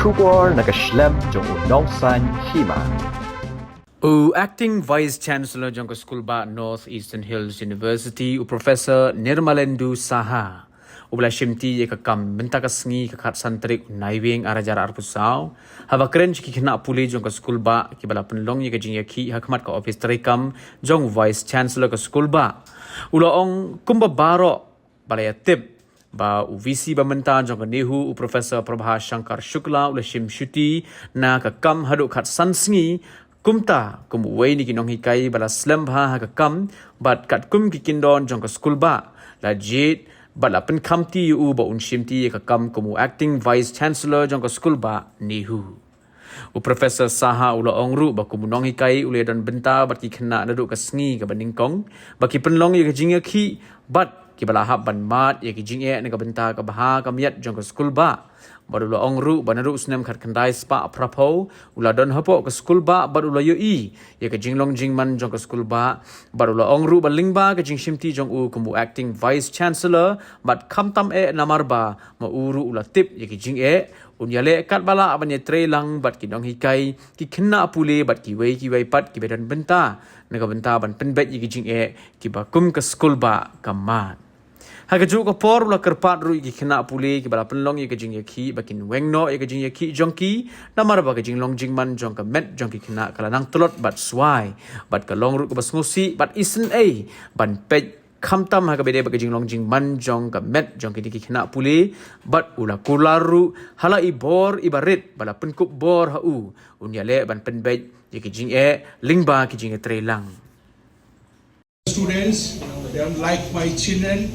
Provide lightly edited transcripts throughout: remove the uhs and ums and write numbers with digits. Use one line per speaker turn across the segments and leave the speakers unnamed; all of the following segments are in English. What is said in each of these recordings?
Shubor nakaslem jong unongsan Hima.
Acting Vice Chancellor Jongka School ba North Eastern Hills University Professor Nirmalendu Saha ubla shimti ekakam bentakasngi kakat santrik naiwing arajar arpusau hava keren ki Khynnah Pule Jongka School ba ki bala penlong ye Jingïakhih hakmat ka office tarikam jong Vice Chancellor ka school ba ulaong kumba baro balaya tip ba UVC bamenta jong Nehu Professor Prabha Shankar Shukla ula shim shuti na kakam haduk khat sansngi kumta kumway ni kinong hikay bala slembha hakakam bat kat kum kikindon jong ka school ba lajit bala pen kamti yu ba unshimti kakam kumu acting vice chancellor jong ka school ba Nehu Professor Saha ula ongru ba kumunong hikay ule don benta bat ki Khynnah naduk ka sngi ka baningkong ba ki penlong ye ka Jingïakhih bat ki bala hab ban mat ye ki Jingeh ne ka benta ka baha ka miat jong ka school ba Badula ongru banaru snem khat kandai spa prapo ula don hapo ke school ba badula yoi ye ke jinglong jingman jong ke school ba badula ongru balingba ke jingshimti jong u kumu acting vice chancellor bat kamtam namar ba ma uru ula tip ye ke Jingeh unyale kat bala abanye trelang bat ki dong hikai ki Khynnah Pule bat ki wei pat ki bedan benta naga benta ban Pynbeit ye ke Jingeh ki ba kum ke school ba kamat Hagaju ka por ula Kyrpad ru ki Khynnah Pule ki bala penlong ye ke Jingïakhih bakin Weng no ye ke Jingïakhih jongki namar ba ke jinglong jingman jong ka met jong ki Khynnah kala nang tulot bat swai bat ka long ru ka basngusi bat isen ban pej khamtam ha ka bede ba ke jinglong jingman jong ka met jong ki Khynnah Pule bat ula Kular ru hala ibor ibarit bala penkup bor ha unyale ban Pynbeit ye ke Jingeh lingba ki Jingeh trelang
Students, they are like my children.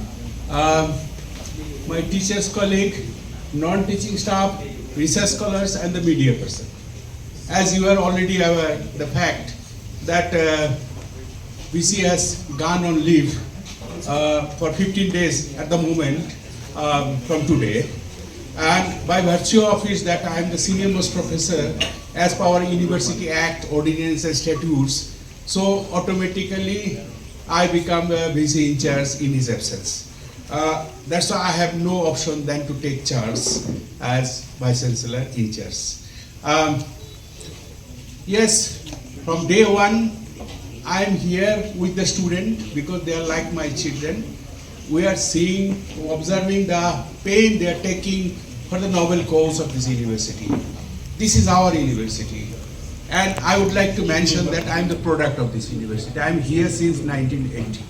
My teachers colleague, non-teaching staff, research scholars and the media person. As you are already aware, the fact that VC has gone on leave for 15 days at the moment from today, and by virtue of it that I am the senior most professor as per our University Act, Ordinance and Statutes, so automatically I become a VC in charge in his absence. That's why I have no option than to take charge as Vice Chancellor in charge. Yes, from day one, I am here with the student because they are like my children. We are seeing, observing the pain they are taking for the noble cause of this university. This is our university. And I would like to mention that I am the product of this university. I am here since 1980.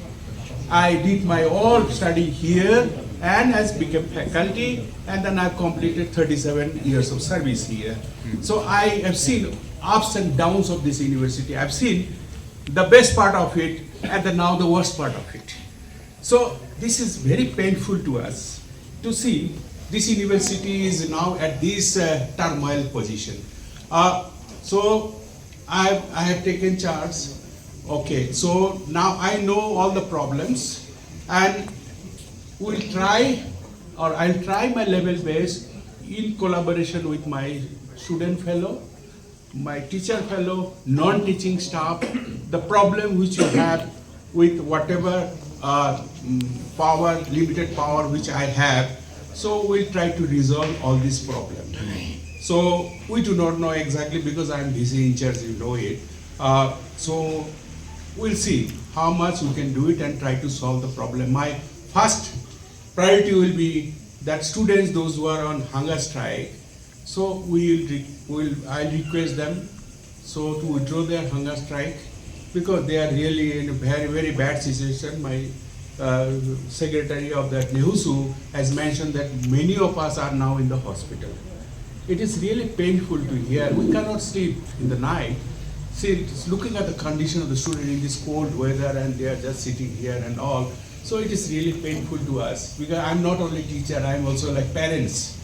I did my all study here and has become faculty, and then I've completed 37 years of service here. So I have seen ups and downs of this university. I've seen the best part of it and now the worst part of it. So this is very painful to us to see this university is now at this turmoil position. So I have taken charge. Okay, so now I know all the problems, and we'll try, or I'll try my level best in collaboration with my student fellow, my teacher fellow, non-teaching staff, the problem which you have with whatever power, limited power which I have. So we'll try to resolve all these problems. So we do not know exactly because I'm busy in charge, you know it. So we'll see how much we can do it and try to solve the problem. My first priority will be that students, those who are on hunger strike, so I'll request them so to withdraw their hunger strike because they are really in a very bad situation. My secretary of that Nehu has mentioned that many of us are now in the hospital. It is really painful to hear. We cannot sleep in the night. See, looking at the condition of the student in this cold weather and they are just sitting here and all. So it is really painful to us because I'm not only teacher, I'm also like parents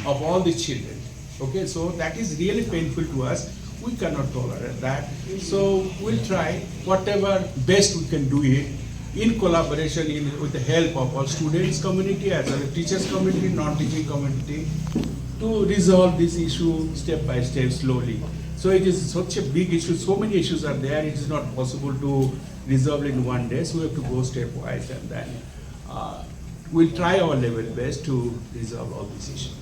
of all the children. Okay, so that is really painful to us. We cannot tolerate that. So we'll try whatever best we can do it in collaboration with the help of our students community as well as teachers community, non-teaching community to resolve this issue step by step slowly. So it is such a big issue, so many issues are there, it is not possible to resolve in one day, so we have to go stepwise and then we'll try our level best to resolve all these issues.